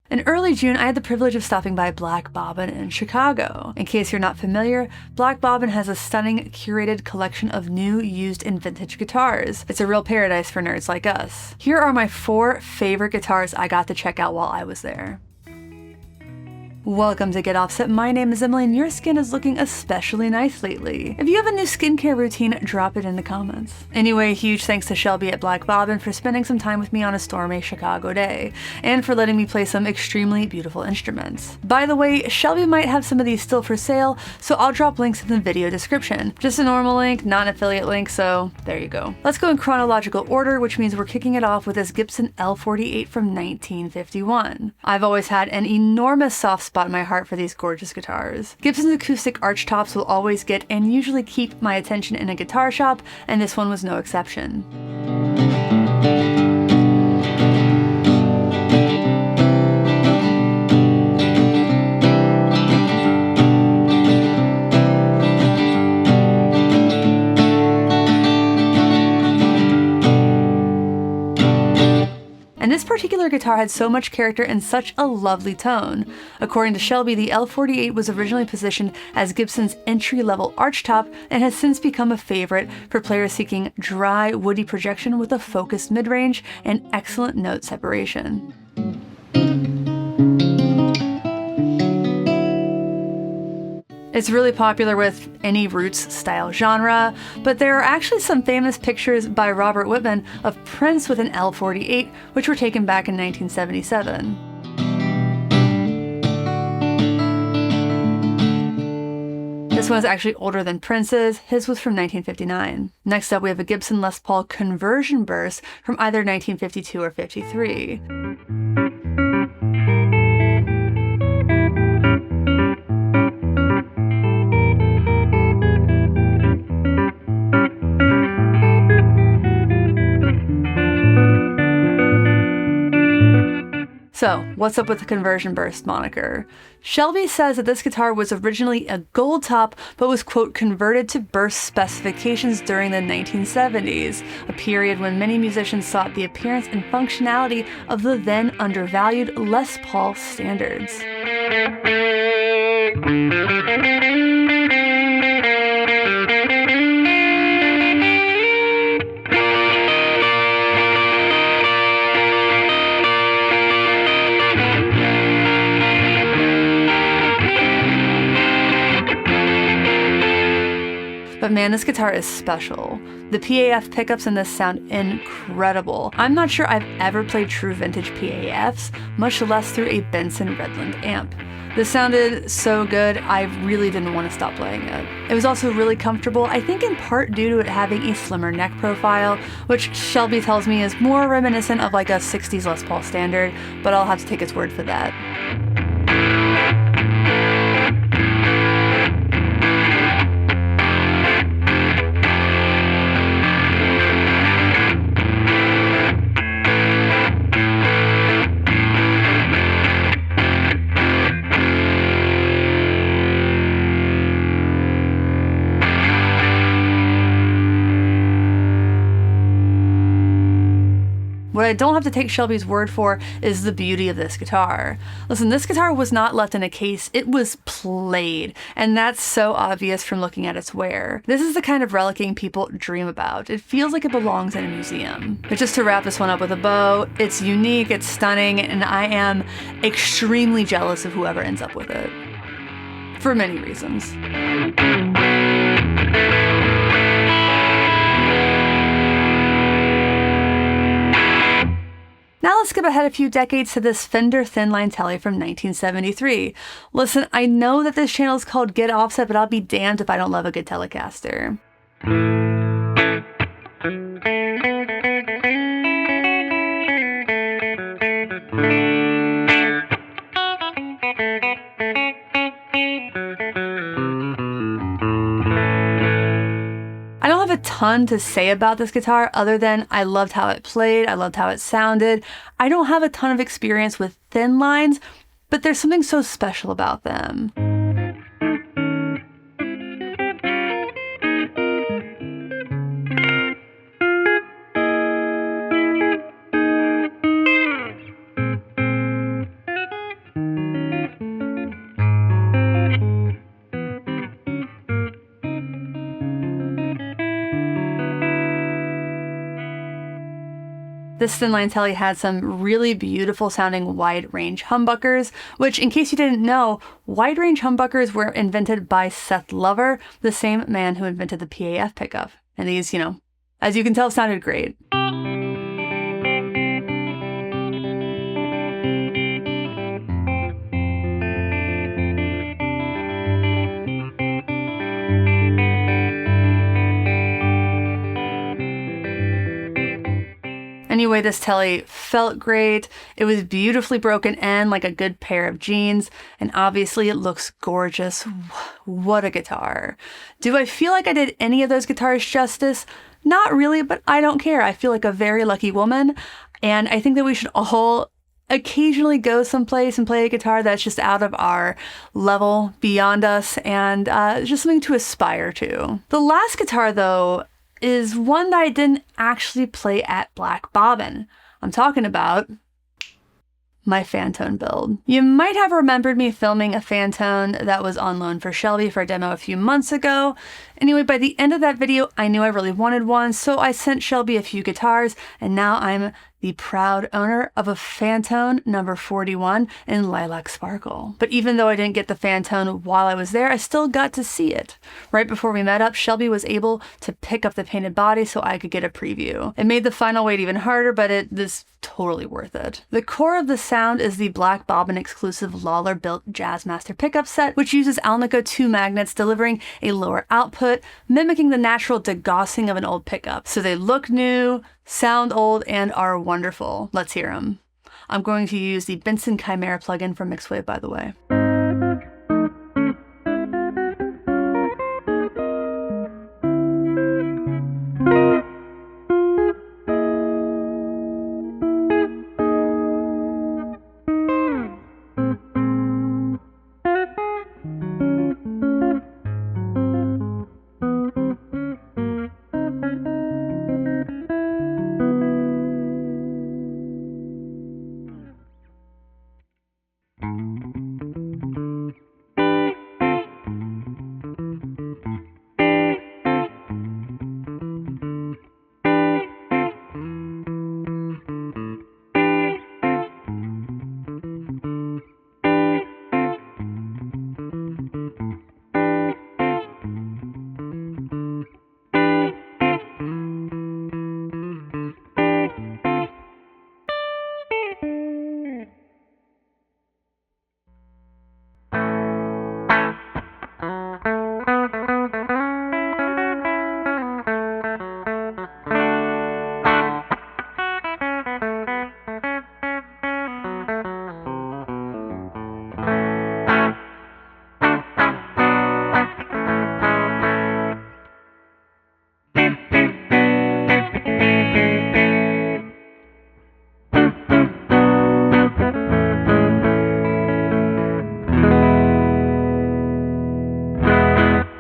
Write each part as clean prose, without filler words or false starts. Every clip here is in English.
In early June, I had the privilege of stopping by Black Bobbin in Chicago. In case you're not familiar, Black Bobbin has a stunning, curated collection of new, used, and vintage guitars. It's a real paradise for nerds like us. Here are my 4 favorite guitars I got to check out while I was there. Welcome to Get Offset. My name is Emily and your skin is looking especially nice lately. If you have a new skincare routine, drop it in the comments. Anyway, huge thanks to Shelby at Black Bobbin for spending some time with me on a stormy Chicago day, and for letting me play some extremely beautiful instruments. By the way, Shelby might have some of these still for sale, so I'll drop links in the video description. Just a normal link, not an affiliate link, so there you go. Let's go in chronological order, which means we're kicking it off with this Gibson L48 from 1951. I've always had an enormous soft spot in my heart for these gorgeous guitars. Gibson's acoustic archtops will always get and usually keep my attention in a guitar shop, and this one was no exception. And this particular guitar had so much character and such a lovely tone. According to Shelby, the L48 was originally positioned as Gibson's entry-level archtop and has since become a favorite for players seeking dry, woody projection with a focused mid-range and excellent note separation. It's really popular with any roots style genre, but there are actually some famous pictures by Robert Whitman of Prince with an L48, which were taken back in 1977. This one is actually older than Prince's. His was from 1959. Next up, we have a Gibson Les Paul conversion burst from either 1952 or 53. So, what's up with the conversion burst moniker? Shelby says that this guitar was originally a gold top, but was, quote, converted to burst specifications during the 1970s, a period when many musicians sought the appearance and functionality of the then undervalued Les Paul standards. But man, this guitar is special. The PAF pickups in this sound incredible. I'm not sure I've ever played true vintage PAFs, much less through a Benson Redland amp. This sounded so good, I really didn't want to stop playing it. It was also really comfortable, I think in part due to it having a slimmer neck profile, which Shelby tells me is more reminiscent of like a 60s Les Paul standard, but I'll have to take its word for that. What I don't have to take Shelby's word for is the beauty of this guitar. Listen, this guitar was not left in a case, it was played, and that's so obvious from looking at its wear. This is the kind of relicking people dream about. It feels like it belongs in a museum. But just to wrap this one up with a bow, it's unique, it's stunning, and I am extremely jealous of whoever ends up with it. For many reasons. Now let's skip ahead a few decades to this Fender Thinline Tele from 1973. Listen, I know that this channel is called Get Offset, but I'll be damned if I don't love a good Telecaster. I don't have a ton to say about this guitar other than I loved how it played, I loved how it sounded. I don't have a ton of experience with thin lines, but there's something so special about them. This thin line Tele had some really beautiful sounding wide range humbuckers, which, in case you didn't know, wide range humbuckers were invented by Seth Lover, the same man who invented the PAF pickup. And these, as you can tell, sounded great. Anyway, this Tele felt great. It was beautifully broken in like a good pair of jeans, and obviously it looks gorgeous. What a guitar. Do I feel like I did any of those guitars justice? Not really, but I don't care. I feel like a very lucky woman, and I think that we should all occasionally go someplace and play a guitar that's just out of our level, beyond us, and just something to aspire to. The last guitar, though, is one that I didn't actually play at Black Bobbin. I'm talking about my Fantone build. You might have remembered me filming a Fantone that was on loan for Shelby for a demo a few months ago. Anyway, by the end of that video, I knew I really wanted one, so I sent Shelby a few guitars, and now I'm the proud owner of a Fantone number 41 in Lilac Sparkle. But even though I didn't get the Fantone while I was there, I still got to see it. Right before we met up, Shelby was able to pick up the painted body so I could get a preview. It made the final wait even harder, but it is totally worth it. The core of the sound is the Black Bobbin exclusive Lawler built Jazzmaster pickup set, which uses Alnico 2 magnets, delivering a lower output, mimicking the natural degaussing of an old pickup. So they look new, sound old, and are wonderful. Let's hear them. I'm going to use the Benson Chimera plugin from Mixwave, by the way.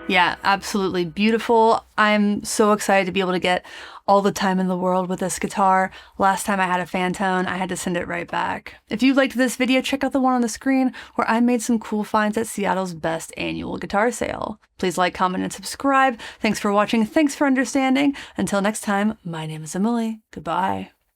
Yeah, absolutely beautiful. I'm so excited to be able to get all the time in the world with this guitar. Last time I had a Fantone, I had to send it right back. If you liked this video, check out the one on the screen where I made some cool finds at Seattle's best annual guitar sale. Please like, comment, and subscribe. Thanks for watching. Thanks for understanding. Until next time, my name is Emily. Goodbye.